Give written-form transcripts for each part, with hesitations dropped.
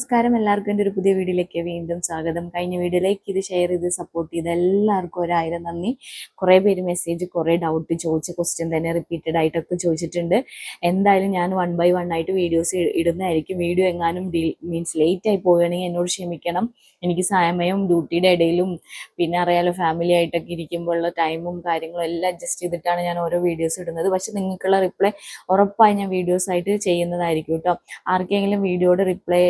നമസ്കാരം എല്ലാവർക്കും എൻ്റെ ഒരു പുതിയ വീഡിയോയിലേക്ക് വീണ്ടും സ്വാഗതം. കഴിഞ്ഞ വീഡിയോയിലേക്ക് ഇത് ഷെയർ ചെയ്ത് സപ്പോർട്ട് ചെയ്ത് എല്ലാവർക്കും 1000 നന്ദി. കുറേ പേര് മെസ്സേജ്, കുറേ ഡൗട്ട് ചോദിച്ച ക്വസ്റ്റ്യൻ തന്നെ റിപ്പീറ്റഡ് ആയിട്ടൊക്കെ ചോദിച്ചിട്ടുണ്ട്. എന്തായാലും ഞാൻ 1 by 1 ആയിട്ട് വീഡിയോസ് ഇടുന്നതായിരിക്കും. വീഡിയോ എങ്ങാനും ലേറ്റ് ആയി പോവുകയാണെങ്കിൽ എന്നോട് ക്ഷമിക്കണം. എനിക്ക് സമയവും ഡ്യൂട്ടിയുടെ ഇടയിലും പിന്നെ അറിയാലോ ഫാമിലി ആയിട്ടൊക്കെ ഇരിക്കുമ്പോഴുള്ള ടൈമും കാര്യങ്ങളും എല്ലാം അഡ്ജസ്റ്റ് ചെയ്തിട്ടാണ് ഞാൻ ഓരോ വീഡിയോസ് ഇടുന്നത്. പക്ഷെ നിങ്ങൾക്കുള്ള റിപ്ലൈ ഉറപ്പായി ഞാൻ വീഡിയോസ് ആയിട്ട് ചെയ്യുന്നതായിരിക്കും കേട്ടോ. ആർക്കെങ്കിലും വീഡിയോയുടെ റിപ്ലൈ,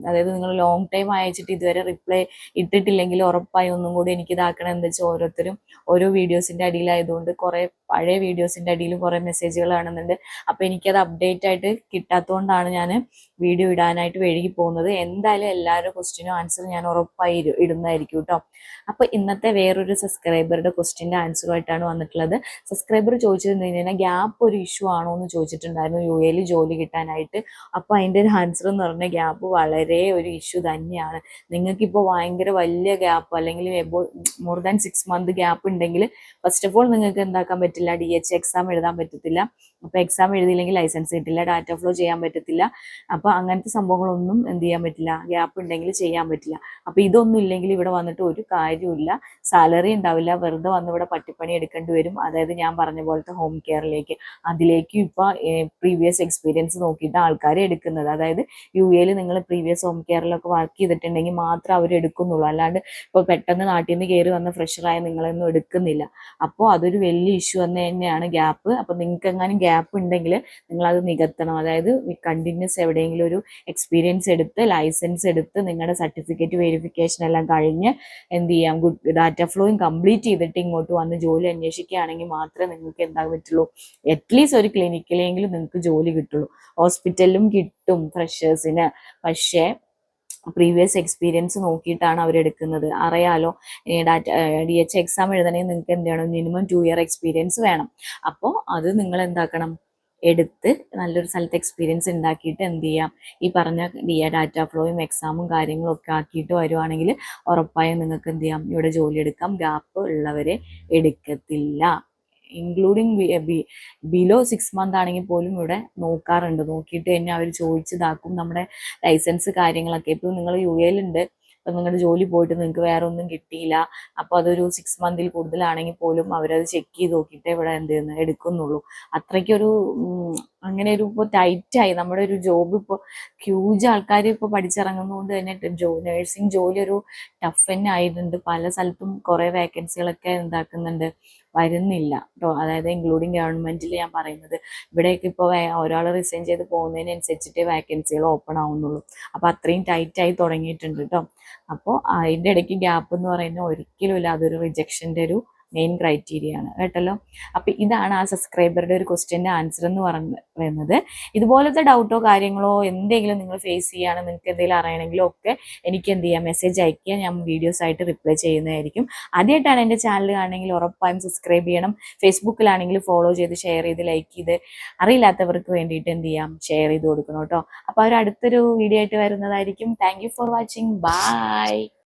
അതായത് നിങ്ങൾ ലോങ് ടൈം അയച്ചിട്ട് ഇതുവരെ റിപ്ലൈ ഇട്ടിട്ടില്ലെങ്കിൽ ഉറപ്പായി ഒന്നും കൂടി എനിക്ക് ഇതാക്കണം. എന്താ വെച്ചാൽ ഓരോരുത്തരും ഓരോ വീഡിയോസിന്റെ അടിയിലായതുകൊണ്ട് കുറേ പഴയ വീഡിയോസിന്റെ അടിയിലും കുറേ മെസ്സേജുകൾ കാണുന്നുണ്ട്. അപ്പോൾ എനിക്കത് അപ്ഡേറ്റ് ആയിട്ട് കിട്ടാത്തതുകൊണ്ടാണ് ഞാൻ വീഡിയോ ഇടാനായിട്ട് വൈകി പോകുന്നത്. എന്തായാലും എല്ലാവരുടെ ക്വസ്റ്റ്യനും ആൻസർ ഞാൻ ഉറപ്പായി ഇടുന്നതായിരിക്കും കേട്ടോ. അപ്പോൾ ഇന്നത്തെ വേറൊരു സബ്സ്ക്രൈബറുടെ ക്വസ്റ്റ്യൻ്റെ ആൻസറുമായിട്ടാണ് വന്നിട്ടുള്ളത്. സബ്സ്ക്രൈബർ ചോദിച്ചത് കഴിഞ്ഞാൽ ഗ്യാപ്പ് ഒരു ഇഷ്യൂ ആണോ എന്ന് ചോദിച്ചിട്ടുണ്ടായിരുന്നു UAE ജോലി കിട്ടാനായിട്ട്. അപ്പോൾ അതിൻ്റെ ഒരു ആൻസർ എന്ന് പറഞ്ഞാൽ ഗ്യാപ്പ് വളരെ ഒരു ഇഷ്യൂ തന്നെയാണ്. നിങ്ങൾക്കിപ്പോൾ ഭയങ്കര വലിയ ഗ്യാപ്പ് അല്ലെങ്കിൽ മോർ ദാൻ 6 month ഗ്യാപ്പ് ഉണ്ടെങ്കിൽ ഫസ്റ്റ് ഓഫ് ഓൾ നിങ്ങൾക്ക് എന്താക്കാൻ പറ്റില്ല, DH എക്സാം എഴുതാൻ പറ്റത്തില്ല. അപ്പോൾ എക്സാം എഴുതിയില്ലെങ്കിൽ ലൈസൻസ് കിട്ടില്ല, ഡാറ്റ ഫ്ലോ ചെയ്യാൻ പറ്റത്തില്ല. അപ്പോൾ അങ്ങനത്തെ സംഭവങ്ങളൊന്നും എന്ത് ചെയ്യാൻ പറ്റില്ല, ഗ്യാപ്പ് ഉണ്ടെങ്കിൽ ചെയ്യാൻ പറ്റില്ല. അപ്പോൾ ഇതൊന്നും ഇല്ലെങ്കിൽ ഇവിടെ വന്നിട്ട് ഒരു കാര്യമില്ല, സാലറി ഉണ്ടാവില്ല, വെറുതെ വന്ന് ഇവിടെ പട്ടിപ്പണി എടുക്കേണ്ടി വരും. അതായത് ഞാൻ പറഞ്ഞ പോലത്തെ ഹോം കെയറിലേക്ക്, അതിലേക്കും ഇപ്പോൾ പ്രീവിയസ് എക്സ്പീരിയൻസ് നോക്കിയിട്ട് ആൾക്കാരെ എടുക്കുന്നത്. അതായത് UAE നിങ്ങൾ പ്രീവിയസ് ഹോം കെയറിലൊക്കെ വർക്ക് ചെയ്തിട്ടുണ്ടെങ്കിൽ മാത്രം അവർ എടുക്കുന്നുള്ളൂ. അല്ലാണ്ട് ഇപ്പോൾ പെട്ടെന്ന് നാട്ടിൽ നിന്ന് കയറി വന്ന ഫ്രഷറായ നിങ്ങളൊന്നും എടുക്കുന്നില്ല. അപ്പോൾ അതൊരു വലിയ ഇഷ്യൂ തന്നെയാണ് ഗ്യാപ്പ്. അപ്പോൾ നിങ്ങൾക്ക് എങ്ങാനും ഗ്യാപ്പ് ഉണ്ടെങ്കിൽ നിങ്ങളത് നികത്തണം. അതായത് കണ്ടിന്യൂസ് എവിടെയെങ്കിലും ഒരു എക്സ്പീരിയൻസ് എടുത്ത് ലൈസൻസ് എടുത്ത് നിങ്ങളുടെ സർട്ടിഫിക്കറ്റ് വെരിഫിക്കേഷൻ എല്ലാം കഴിഞ്ഞ് എന്ത് ചെയ്യാം, ഗുഡ് ഡാറ്റ ഫ്ലോയും കംപ്ലീറ്റ് ചെയ്തിട്ട് ഇങ്ങോട്ട് വന്ന് ജോലി അന്വേഷിക്കുകയാണെങ്കിൽ മാത്രമേ നിങ്ങൾക്ക് എന്താ പറ്റുള്ളൂ, അറ്റ്ലീസ്റ്റ് ഒരു ക്ലിനിക്കിലെങ്കിലും നിങ്ങൾക്ക് ജോലി കിട്ടുള്ളൂ. ഹോസ്പിറ്റലിലും കിട്ടും ഫ്രഷേഴ്സിന്, പക്ഷേ പ്രീവിയസ് എക്സ്പീരിയൻസ് നോക്കിയിട്ടാണ് അവരെടുക്കുന്നത്. അറിയാലോ, DH എക്സാം എഴുതണമെങ്കിൽ നിങ്ങൾക്ക് എന്ത് ചെയ്യണം, മിനിമം 2 year എക്സ്പീരിയൻസ് വേണം. അപ്പോൾ അത് നിങ്ങൾ എന്താക്കണം, എടുത്ത് നല്ലൊരു സ്ഥലത്ത് എക്സ്പീരിയൻസ് ഉണ്ടാക്കിയിട്ട് എന്ത് ചെയ്യാം, ഈ പറഞ്ഞ ഡാറ്റ ഫ്ലോയും എക്സാമും കാര്യങ്ങളും ഒക്കെ ആക്കിയിട്ട് വരുവാണെങ്കിൽ ഉറപ്പായും നിങ്ങൾക്ക് എന്ത് ചെയ്യാം, ഇവിടെ ജോലി എടുക്കാം. ഗ്യാപ്പ് ഉള്ളവരെ എടുക്കത്തില്ല. ഇൻക്ലൂഡിങ് ബിലോ 6 month ആണെങ്കിൽ പോലും ഇവിടെ നോക്കാറുണ്ട്. നോക്കിയിട്ട് തന്നെ അവർ ചോദിച്ചതാക്കും നമ്മുടെ ലൈസൻസ് കാര്യങ്ങളൊക്കെ. ഇപ്പോൾ നിങ്ങൾ UAE ഉണ്ട്, അപ്പം നിങ്ങളുടെ ജോലി പോയിട്ട് നിങ്ങൾക്ക് വേറെ ഒന്നും കിട്ടിയില്ല, അപ്പോൾ അതൊരു 6 month കൂടുതലാണെങ്കിൽ പോലും അവരത് ചെക്ക് ചെയ്ത് നോക്കിയിട്ടേ ഇവിടെ എന്ത് ചെയ്യുന്നു എടുക്കുന്നുള്ളൂ. അത്രയ്ക്കൊരു അങ്ങനെ ഒരു ഇപ്പോൾ ടൈറ്റായി നമ്മുടെ ഒരു ജോബ്. ഇപ്പോൾ ഹ്യൂജ് ആൾക്കാർ ഇപ്പോൾ പഠിച്ചിറങ്ങുന്നതുകൊണ്ട് തന്നെ നേഴ്സിംഗ് ജോലി ഒരു ടഫ് തന്നെ ആയിട്ടുണ്ട്. പല സ്ഥലത്തും കുറേ വേക്കൻസികളൊക്കെ എന്താക്കുന്നുണ്ട്, വരുന്നില്ല കേട്ടോ. അതായത് ഇൻക്ലൂഡിങ് ഗവൺമെന്റിൽ ഞാൻ പറയുന്നത്. ഇവിടെയൊക്കെ ഇപ്പോൾ ഒരാൾ റിസൈൻ ചെയ്ത് പോകുന്നതിനനുസരിച്ചിട്ടേ വേക്കൻസികൾ ഓപ്പൺ ആവുന്നുള്ളൂ. അപ്പോൾ അത്രയും ടൈറ്റായി തുടങ്ങിയിട്ടുണ്ട് കേട്ടോ. അപ്പോൾ അതിൻ്റെ ഇടയ്ക്ക് ഗ്യാപ്പ് എന്ന് പറയുന്നത് ഒരിക്കലും ഇല്ല, അതൊരു റിജക്ഷൻ്റെ ഒരു മെയിൻ ക്രൈറ്റീരിയ ആണ് കേട്ടല്ലോ. അപ്പം ഇതാണ് ആ സബ്സ്ക്രൈബറുടെ ഒരു ക്വസ്റ്റ്യൻ്റെ ആൻസർ എന്ന് പറയുന്നത്. ഇതുപോലത്തെ ഡൗട്ടോ കാര്യങ്ങളോ എന്തെങ്കിലും നിങ്ങൾ ഫേസ് ചെയ്യുകയാണ്, നിങ്ങൾക്ക് എന്തെങ്കിലും അറിയണമെങ്കിലോ ഒക്കെ എനിക്ക് എന്ത് ചെയ്യാം, മെസ്സേജ് അയക്കുക. ഞാൻ വീഡിയോസ് ആയിട്ട് റിപ്ലൈ ചെയ്യുന്നതായിരിക്കും. ആദ്യമായിട്ടാണ് എൻ്റെ ചാനൽ കാണണമെങ്കിൽ ഉറപ്പായും സബ്സ്ക്രൈബ് ചെയ്യണം. ഫേസ്ബുക്കിലാണെങ്കിൽ ഫോളോ ചെയ്ത് ഷെയർ ചെയ്ത് ലൈക്ക് ചെയ്ത് അറിയില്ലാത്തവർക്ക് വേണ്ടിയിട്ട് എന്ത് ചെയ്യാം, ഷെയർ ചെയ്ത് കൊടുക്കണം കേട്ടോ. അപ്പോൾ അവർ അടുത്തൊരു വീഡിയോ ആയിട്ട് വരുന്നതായിരിക്കും. Thank you for watching. By.